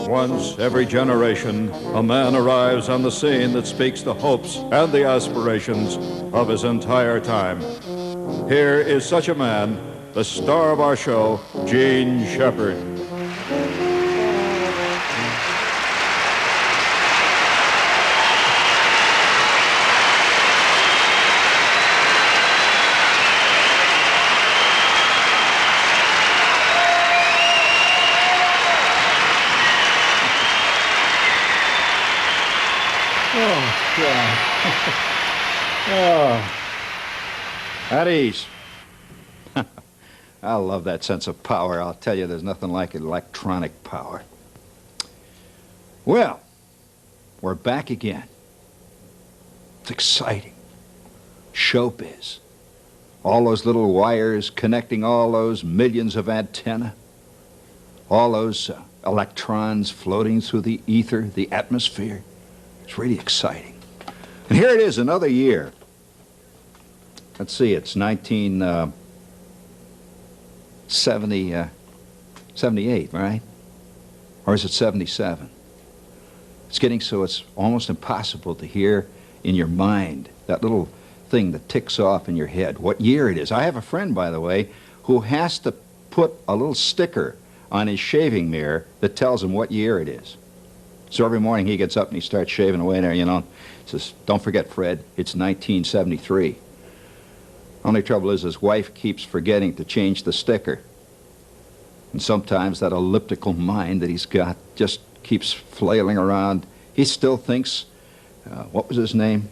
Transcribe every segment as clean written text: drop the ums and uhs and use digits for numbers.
Once every generation, a man arrives on the scene that speaks the hopes and the aspirations of his entire time. Here is such a man, the star of our show, Gene Shepard. At ease. I love that sense of power. I'll tell you, there's nothing like electronic power. Well, we're back again. It's exciting. Showbiz. All those little wires connecting all those millions of antennae. All those electrons floating through the ether, the atmosphere. It's really exciting. And here it is, another year. Let's see, it's 1978, right? Or is it 77? It's getting so it's almost impossible to hear in your mind that little thing that ticks off in your head what year it is. I have a friend, by the way, who has to put a little sticker on his shaving mirror that tells him what year it is. So every morning he gets up and he starts shaving away there, you know. Says, don't forget, Fred, it's 1973. Only trouble is his wife keeps forgetting to change the sticker. And sometimes that elliptical mind that he's got just keeps flailing around. He still thinks, what was his name?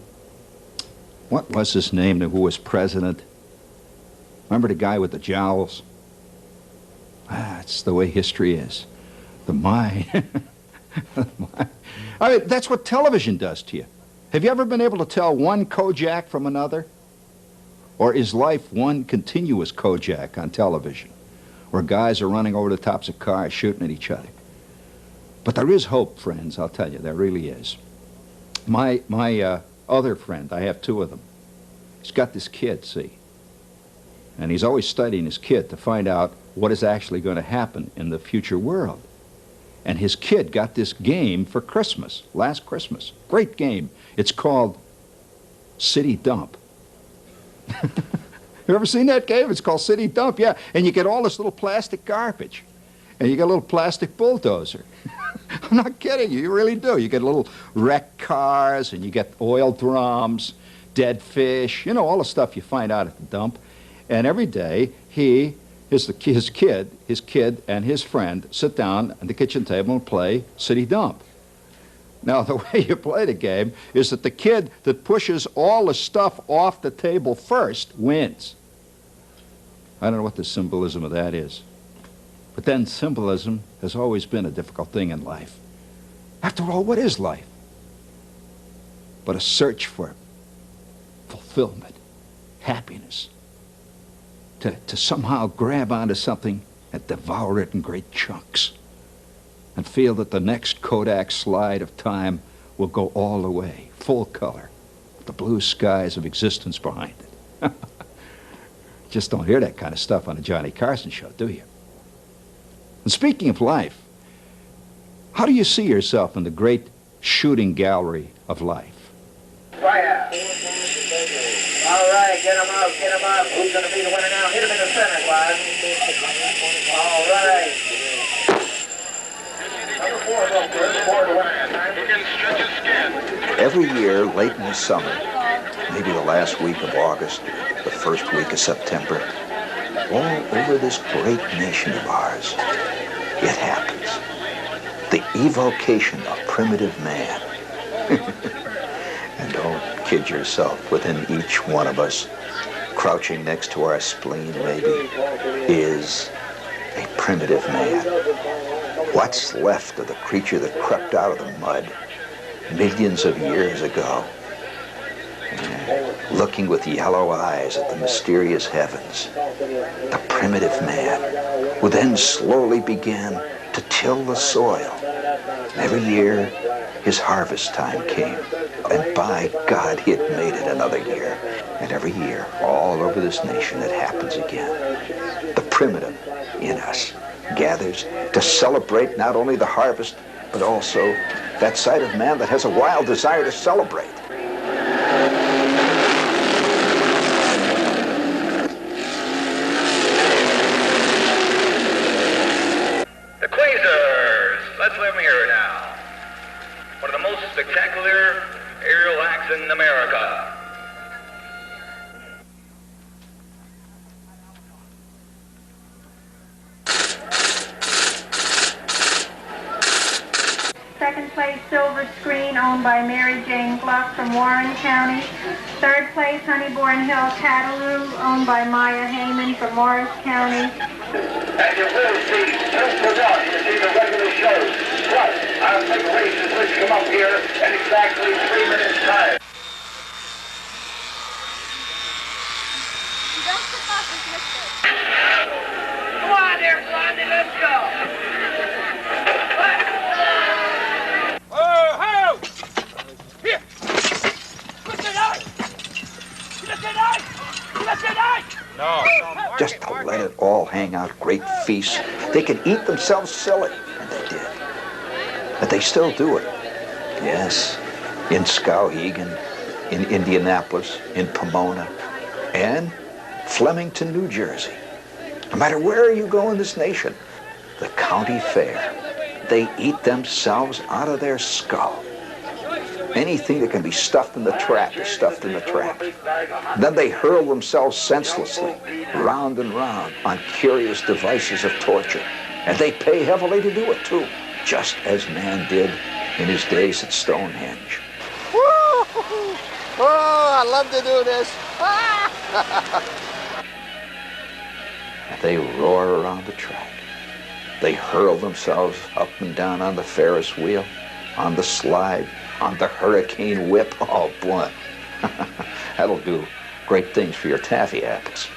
What was his name who was president? Remember the guy with the jowls? That's the way history is. The mind. I mean, that's what television does to you. Have you ever been able to tell one Kojak from another? Or is life one continuous Kojak on television, where guys are running over the tops of cars, shooting at each other? But there is hope, friends, I'll tell you, there really is. My other friend, I have two of them, he's got this kid, see? And he's always studying his kid to find out what is actually going to happen in the future world. And his kid got this game for Christmas, last Christmas. Great game. It's called City Dump. You ever seen that game? It's called City Dump, yeah. And you get all this little plastic garbage. And you get a little plastic bulldozer. I'm not kidding you, you really do. You get little wrecked cars, and you get oil drums, dead fish, you know, all the stuff you find out at the dump. And every day, his kid and his friend sit down at the kitchen table and play City Dump. Now, the way you play the game is that the kid that pushes all the stuff off the table first wins. I don't know what the symbolism of that is. But then symbolism has always been a difficult thing in life. After all, what is life? But a search for fulfillment, happiness, to somehow grab onto something and devour it in great chunks and feel that the next Kodak slide of time will go all the way, full color, with the blue skies of existence behind it. Just don't hear that kind of stuff on the Johnny Carson show, do you? And speaking of life, how do you see yourself in the great shooting gallery of life? Fire. All right, get him out, get him out. Who's going to be the winner now? Hit him in the center, Clyde. All right. Number 4 goes first, 4 to winner. He can stretch his skin. Every year, late in the summer, maybe the last week of August, the first week of September, all over this great nation of ours, it happens. The evocation of primitive man. And don't kid yourself, within each one of us, crouching next to our spleen maybe, is a primitive man. What's left of the creature that crept out of the mud millions of years ago. Looking with yellow eyes at the mysterious heavens, the primitive man who then slowly began to till the soil. And every year, his harvest time came. And by God, he had made it another year. And every year, all over this nation, it happens again. The primitive in us gathers to celebrate not only the harvest, but also that side of man that has a wild desire to celebrate. The Quasars. Let's let them hear it now. One of the most spectacular aerial acts in America. Second place, Silver Screen, owned by Mary Jane Gluck from Warren County. Third place, Honeyborn Hill Cataloo, owned by Maya Heyman from Morris County. And you will see just enough to see the regular shows. Plus, our big races which come up here in exactly 3 minutes time. Come on there, Blondie, let's go. Just to let it all hang out, great feasts. They could eat themselves silly, and they did. But they still do it. Yes, in Skowhegan, in Indianapolis, in Pomona, and Flemington, New Jersey. No matter where you go in this nation, the county fair, they eat themselves out of their skull. Anything that can be stuffed in the trap is stuffed in the trap. Then they hurl themselves senselessly, round and round, on curious devices of torture. And they pay heavily to do it, too, just as man did in his days at Stonehenge. Woo! Oh, I love to do this. And they roar around the track. They hurl themselves up and down on the Ferris wheel, on the slide, on the hurricane whip. Oh, boy. That'll do great things for your taffy apples.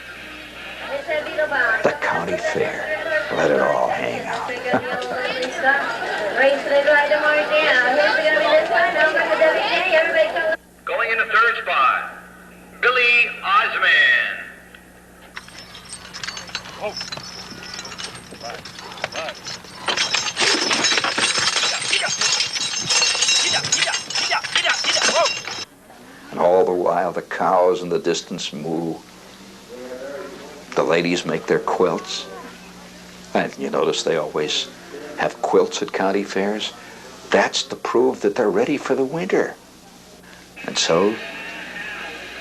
The county fair. Let it all hang out. Going in the third spot, Billy Osman. And all the while, the cows in the distance moo. The ladies make their quilts. And you notice they always have quilts at county fairs. That's to prove that they're ready for the winter. And so,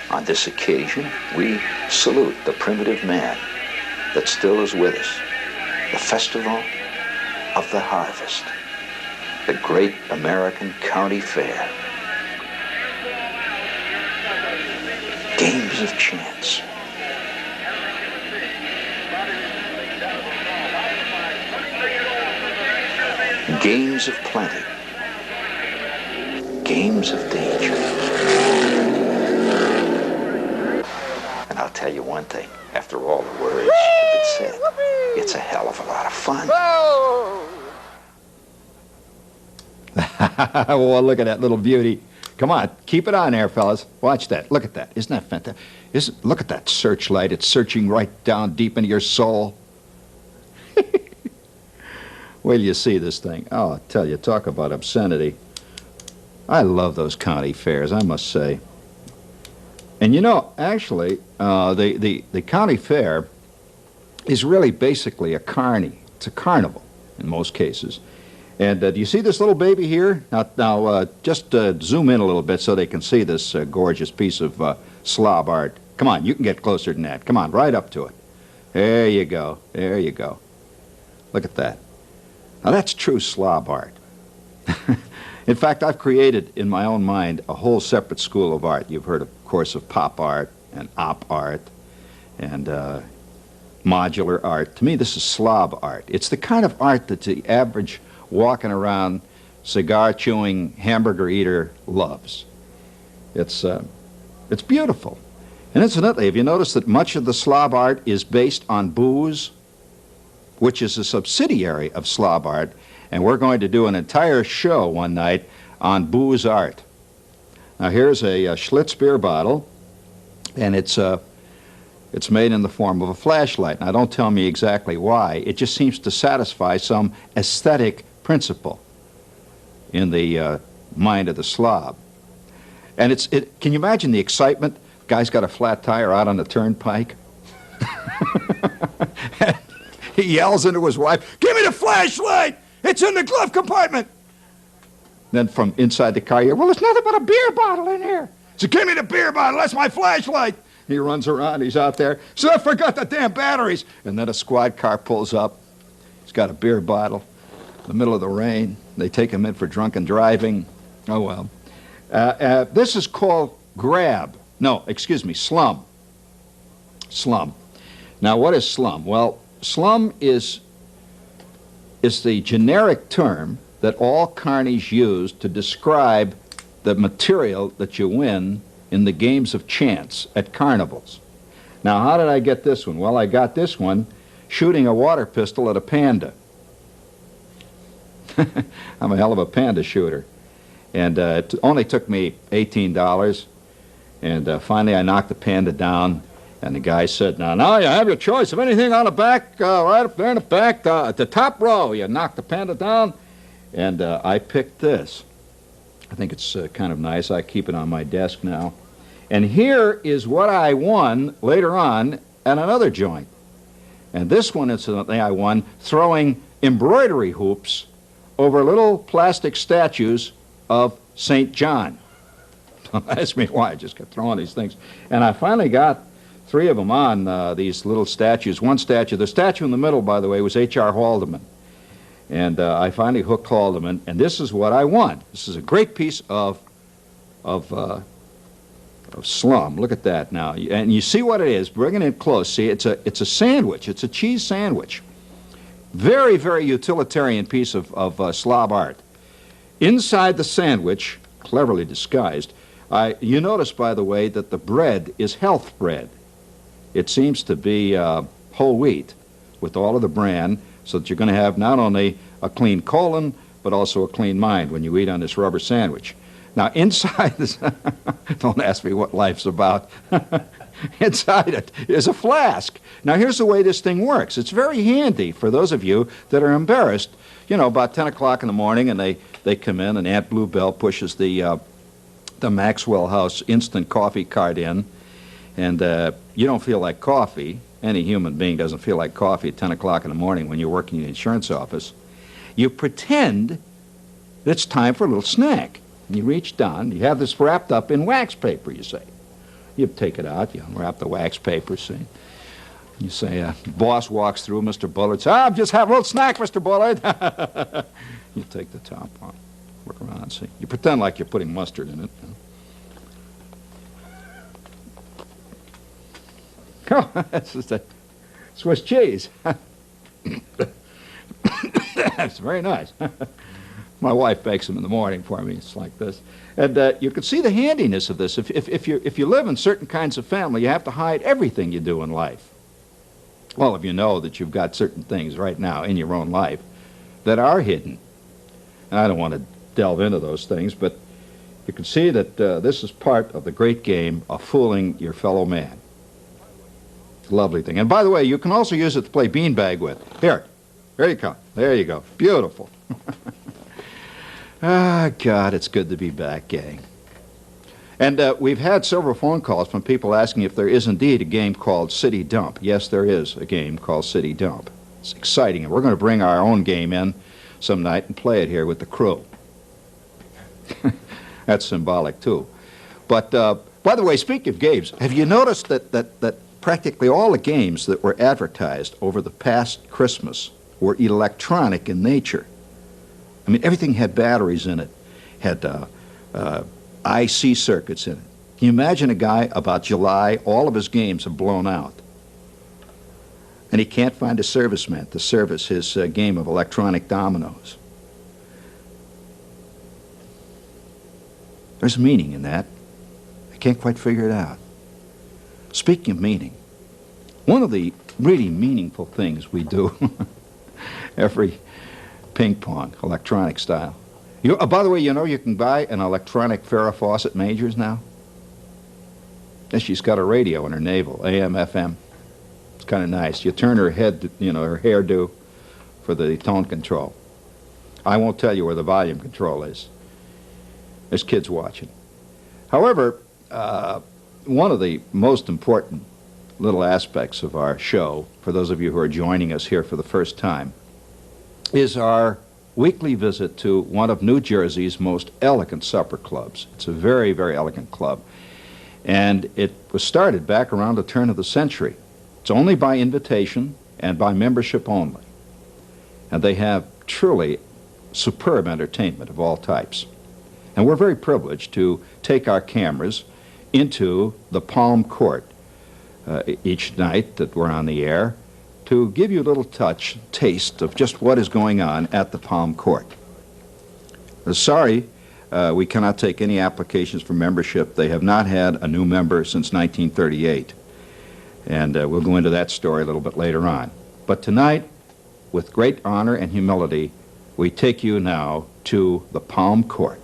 on this occasion, we salute the primitive man that still is with us. The festival of the harvest. The great American county fair. Games of chance. Games of plenty. Games of danger. And I'll tell you one thing, after all the words have been said, it's a hell of a lot of fun. Well, look at that little beauty. Come on, keep it on there, fellas. Watch that. Look at that. Isn't that fantastic? Look at that searchlight. It's searching right down deep into your soul. Wait till you see this thing. Oh, I'll tell you, talk about obscenity. I love those county fairs, I must say. And you know, actually, the county fair is really basically a carny. It's a carnival in most cases. And do you see this little baby here? Now just zoom in a little bit so they can see this gorgeous piece of slob art. Come on, you can get closer than that. Come on, right up to it. There you go. There you go. Look at that. Now that's true slob art. In fact, I've created in my own mind a whole separate school of art. You've heard, of course, of pop art and op art and modular art. To me, this is slob art. It's the kind of art that the average walking around cigar-chewing hamburger eater loves. It's beautiful. And incidentally, have you noticed that much of the Slav art is based on booze, which is a subsidiary of Slav art, and we're going to do an entire show one night on booze art. Now here's a Schlitz beer bottle, and it's made in the form of a flashlight. Now don't tell me exactly why. It just seems to satisfy some aesthetic principle in the mind of the Slav. And can you imagine the excitement? Guy's got a flat tire out on the turnpike. He yells into his wife, "Give me the flashlight! It's in the glove compartment!" Then from inside the car, "Well, there's nothing but a beer bottle in here." So, "Give me the beer bottle, that's my flashlight." He runs around, he's out there. "So I forgot the damn batteries." And then a squad car pulls up. He's got a beer bottle in the middle of the rain. They take him in for drunken driving. Oh, well. This is called grab. No, excuse me, slum. Slum. Now, what is slum? Well, slum is the generic term that all carnies use to describe the material that you win in the games of chance at carnivals. Now, how did I get this one? Well, I got this one shooting a water pistol at a panda. I'm a hell of a panda shooter. And it only took me $18. And finally I knocked the panda down. And the guy said, now you have your choice of anything on the back, right up there in the back, at the top row. You knock the panda down. And I picked this. I think it's kind of nice. I keep it on my desk now. And here is what I won later on at another joint. And this one, incidentally, I won throwing embroidery hoops over little plastic statues of St. John. Don't ask me why. I just kept throwing these things. And I finally got 3 of them on these little statues. One statue, the statue in the middle, by the way, was H.R. Haldeman. And I finally hooked Haldeman, and this is what I won. This is a great piece of slum. Look at that now. And you see what it is. Bring it in close. See, it's a sandwich. It's a cheese sandwich. Very, very utilitarian piece of Slav art. Inside the sandwich, cleverly disguised, you notice, by the way, that the bread is health bread. It seems to be whole wheat with all of the bran, so that you're going to have not only a clean colon, but also a clean mind when you eat on this rubber sandwich. Now, inside this, don't ask me what life's about. Inside it is a flask. Now, here's the way this thing works. It's very handy for those of you that are embarrassed. You know, about 10 o'clock in the morning, and they come in, and Aunt Bluebell pushes the Maxwell House instant coffee cart in, and you don't feel like coffee. Any human being doesn't feel like coffee at 10 o'clock in the morning when you're working in the insurance office. You pretend that it's time for a little snack. And you reach down, you have this wrapped up in wax paper, you say. You take it out, you unwrap the wax paper, see. You say, boss walks through, Mr. Bullard says, "I'll just have a little snack, Mr. Bullard." You take the top off, look around, see. You pretend like you're putting mustard in it. Oh, that's just a Swiss cheese. That's very nice. My wife bakes them in the morning for me. It's like this. And you can see the handiness of this. If you live in certain kinds of family, you have to hide everything you do in life. All of you know that you've got certain things right now in your own life that are hidden. And I don't want to delve into those things, but you can see that this is part of the great game of fooling your fellow man. Lovely thing. And by the way, you can also use it to play beanbag with. Here you come. There you go. Beautiful. Ah, God, it's good to be back, gang. And we've had several phone calls from people asking if there is indeed a game called City Dump. Yes, there is a game called City Dump. It's exciting, and we're going to bring our own game in some night and play it here with the crew. That's symbolic, too. But, by the way, speaking of games, have you noticed that practically all the games that were advertised over the past Christmas were electronic in nature? I mean, everything had batteries in it, had IC circuits in it. Can you imagine a guy about July, all of his games have blown out, and he can't find a serviceman to service his game of electronic dominoes? There's meaning in that. I can't quite figure it out. Speaking of meaning, one of the really meaningful things we do every ping pong, electronic style. By the way, you know you can buy an electronic Farrah Fawcett Majors now? And she's got a radio in her navel, AM, FM. It's kind of nice. You turn her head, her hairdo for the tone control. I won't tell you where the volume control is. There's kids watching. However, one of the most important little aspects of our show, for those of you who are joining us here for the first time, is our weekly visit to one of New Jersey's most elegant supper clubs. It's a very, very elegant club. And it was started back around the turn of the century. It's only by invitation and by membership only. And they have truly superb entertainment of all types. And we're very privileged to take our cameras into the Palm Court each night that we're on the air to give you a little taste of just what is going on at the Palm Court. Sorry, we cannot take any applications for membership. They have not had a new member since 1938. And we'll go into that story a little bit later on. But tonight, with great honor and humility, we take you now to the Palm Court.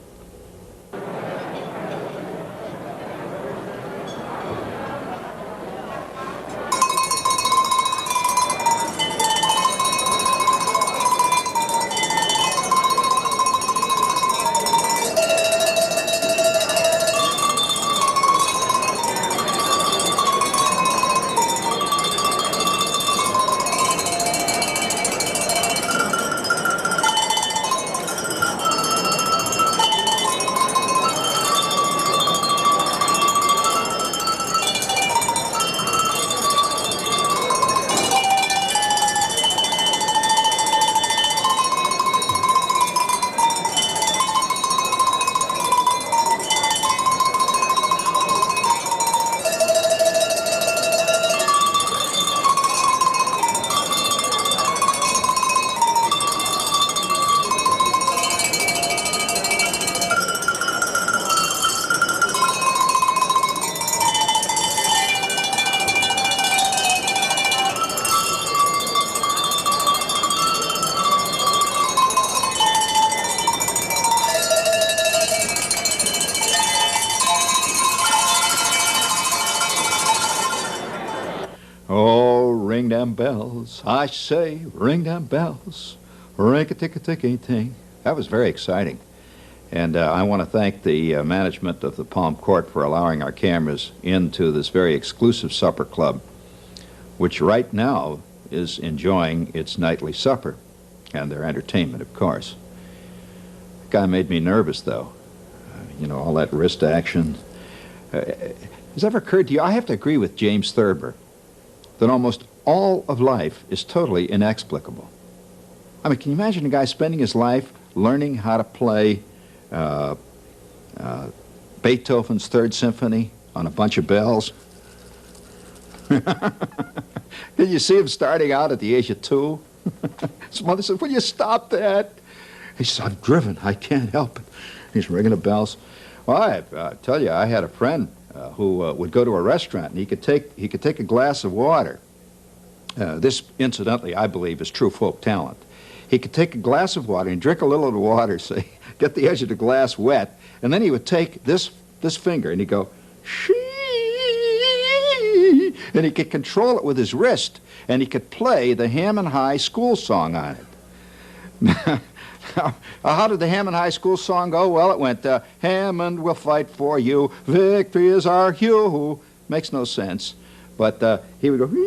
Ring them bells, I say, ring them bells, ring-a-tick-a-tick-a-ting. That was very exciting. And I want to thank the management of the Palm Court for allowing our cameras into this very exclusive supper club, which right now is enjoying its nightly supper and their entertainment, of course. The guy made me nervous, though. All that wrist action. Has it ever occurred to you? I have to agree with James Thurber that almost all of life is totally inexplicable. I mean, can you imagine a guy spending his life learning how to play Beethoven's Third Symphony on a bunch of bells? Did you see him starting out at the age of 2? His mother said, "Will you stop that?" He said, "I'm driven. I can't help it." He's ringing the bells. Well, I tell you, I had a friend who would go to a restaurant, and he could take a glass of water. This, incidentally, I believe, is true folk talent. He could take a glass of water and drink a little of the water, say, get the edge of the glass wet, and then he would take this finger and he'd go, shee, and he could control it with his wrist, and he could play the Hammond High School song on it. How did the Hammond High School song go? Well, it went, Hammond will fight for you, victory is our hue. Makes no sense, but he would go, he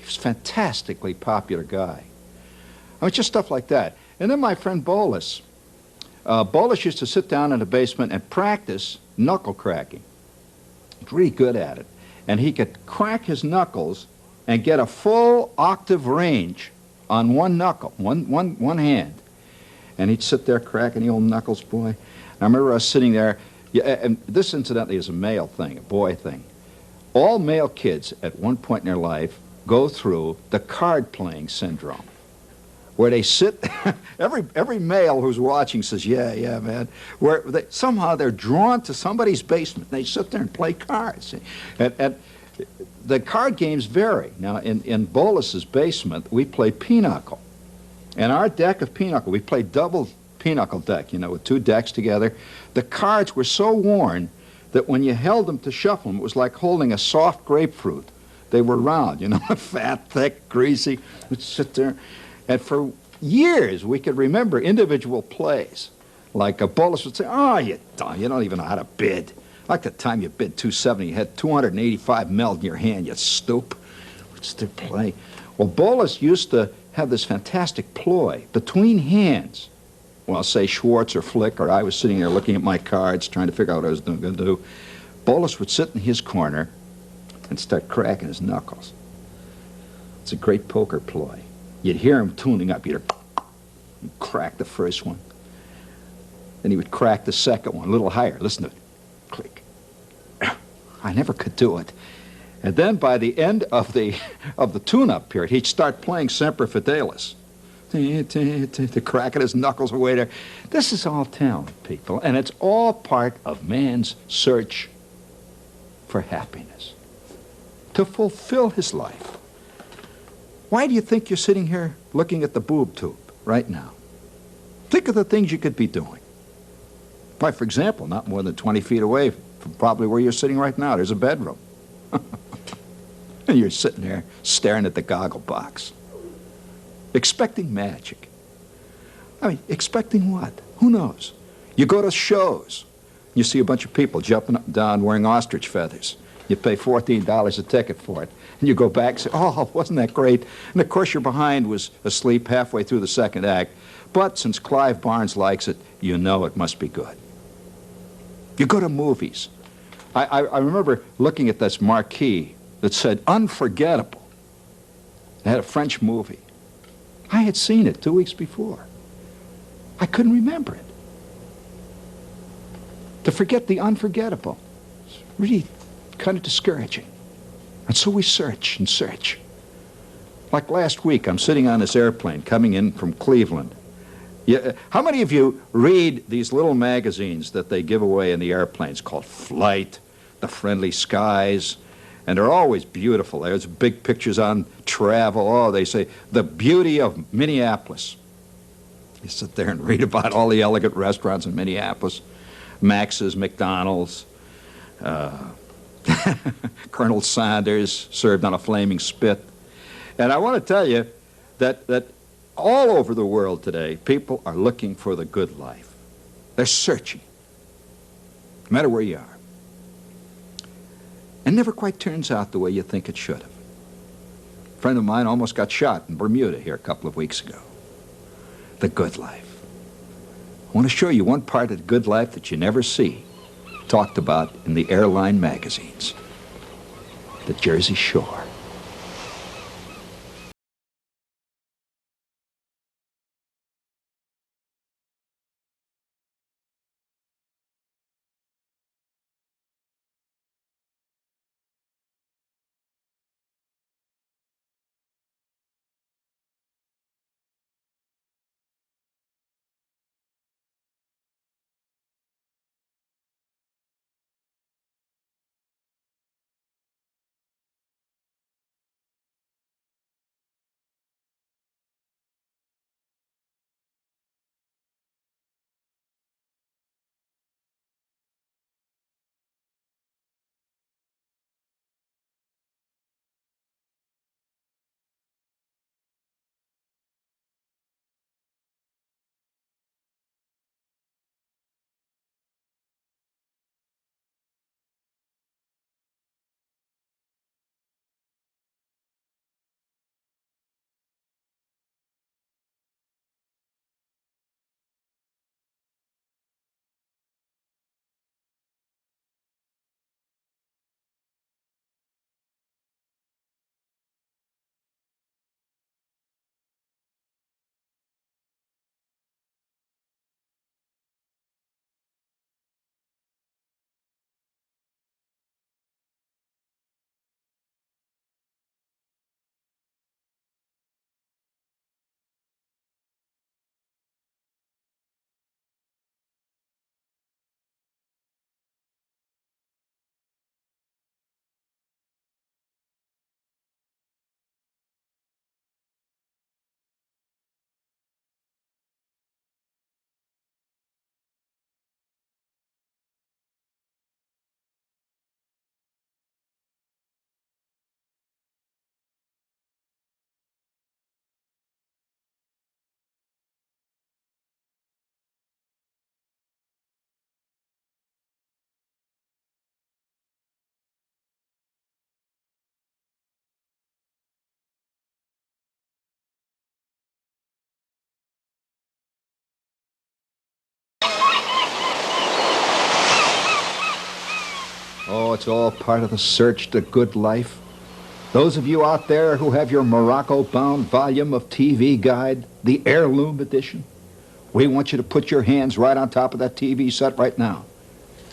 was a fantastically popular guy. I mean, just stuff like that. And then my friend Bolus. Bolus used to sit down in the basement and practice knuckle cracking. He's really good at it. And he could crack his knuckles and get a full octave range on one knuckle, one hand. And he'd sit there cracking the old knuckles, boy. And I remember us sitting there, and this incidentally is a male thing, a boy thing. All male kids at one point in their life go through the card-playing syndrome, where they sit. every male who's watching says, yeah, man. Where somehow they're drawn to somebody's basement. They sit there and play cards. And the card games vary. Now, in Bolus's basement, we play pinochle. And our deck of pinochle, we played double pinochle deck, with two decks together. The cards were so worn that when you held them to shuffle them, it was like holding a soft grapefruit. They were round, fat, thick, greasy. We'd sit there. And for years, we could remember individual plays. Like a Bolus would say, oh, you don't even know how to bid. Like the time you bid 270, you had 285 meld in your hand, you stoop. What's the play? Well, Bolus used to have this fantastic ploy between hands. Well, say Schwartz or Flick, or I was sitting there looking at my cards, trying to figure out what I was going to do. Bolus would sit in his corner and start cracking his knuckles. It's a great poker ploy. You'd hear him tuning up. You'd crack the first one. Then he would crack the second one a little higher. Listen to it. Click. I never could do it. And then by the end of the tune-up period, he'd start playing Semper Fidelis. The cracking his knuckles away there. This is all talent, people, and it's all part of man's search for happiness, to fulfill his life. Why do you think you're sitting here looking at the boob tube right now? Think of the things you could be doing. Why, for example, not more than 20 feet away from probably where you're sitting right now, there's a bedroom. And you're sitting there staring at the goggle box, expecting magic. I mean, expecting what? Who knows? You go to shows. You see a bunch of people jumping up and down wearing ostrich feathers. You pay $14 a ticket for it. And you go back and say, oh, wasn't that great? And of course your behind was asleep halfway through the second act. But since Clive Barnes likes it, you know it must be good. You go to movies. I remember looking at this marquee that said Unforgettable. It had a French movie. I had seen it 2 weeks before. I couldn't remember it. To forget the unforgettable is really kind of discouraging. And so we search and search. Like last week, I'm sitting on this airplane coming in from Cleveland. How many of you read these little magazines that they give away in the airplanes called Flight, The Friendly Skies? And they're always beautiful. There's big pictures on travel. Oh, they say, the beauty of Minneapolis. You sit there and read about all the elegant restaurants in Minneapolis. Max's, McDonald's, Colonel Sanders served on a flaming spit. And I want to tell you that all over the world today, people are looking for the good life. They're searching, no matter where you are. And never quite turns out the way you think it should have. A friend of mine almost got shot in Bermuda here a couple of weeks ago. The good life. I want to show you one part of the good life that you never see talked about in the airline magazines. The Jersey Shore. Oh, it's all part of the search to good life. Those of you out there who have your Morocco-bound volume of TV Guide, the heirloom edition, we want you to put your hands right on top of that TV set right now.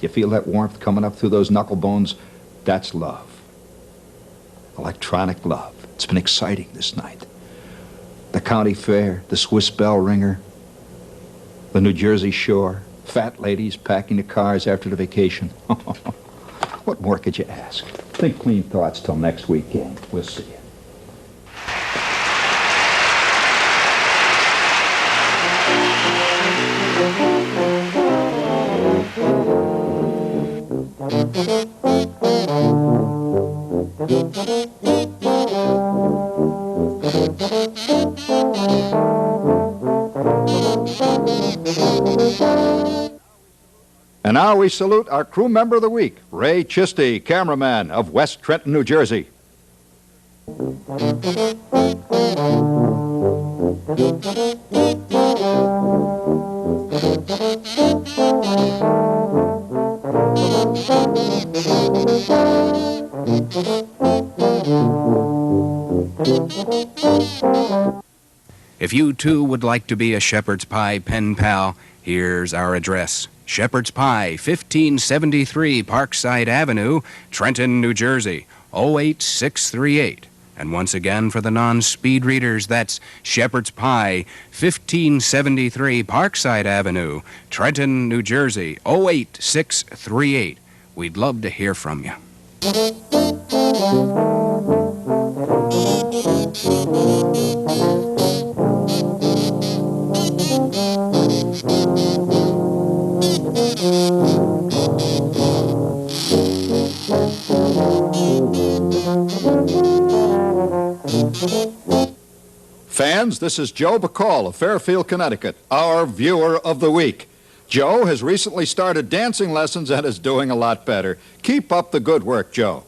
You feel that warmth coming up through those knuckle bones? That's love. Electronic love. It's been exciting this night. The county fair, the Swiss bell ringer, the New Jersey shore, fat ladies packing the cars after the vacation. What more could you ask? Think clean thoughts till next week, gang. We'll see you. And now we salute our crew member of the week, Ray Chisty, cameraman of West Trenton, New Jersey. If you too would like to be a Shepherd's Pie pen pal, here's our address. Shepherd's Pie, 1573 Parkside Avenue, Trenton, New Jersey, 08638. And once again, for the non-speed readers, that's Shepherd's Pie, 1573 Parkside Avenue, Trenton, New Jersey, 08638. We'd love to hear from you. Fans, this is Joe Bacall of Fairfield, Connecticut, our viewer of the week. Joe has recently started dancing lessons and is doing a lot better. Keep up the good work, Joe.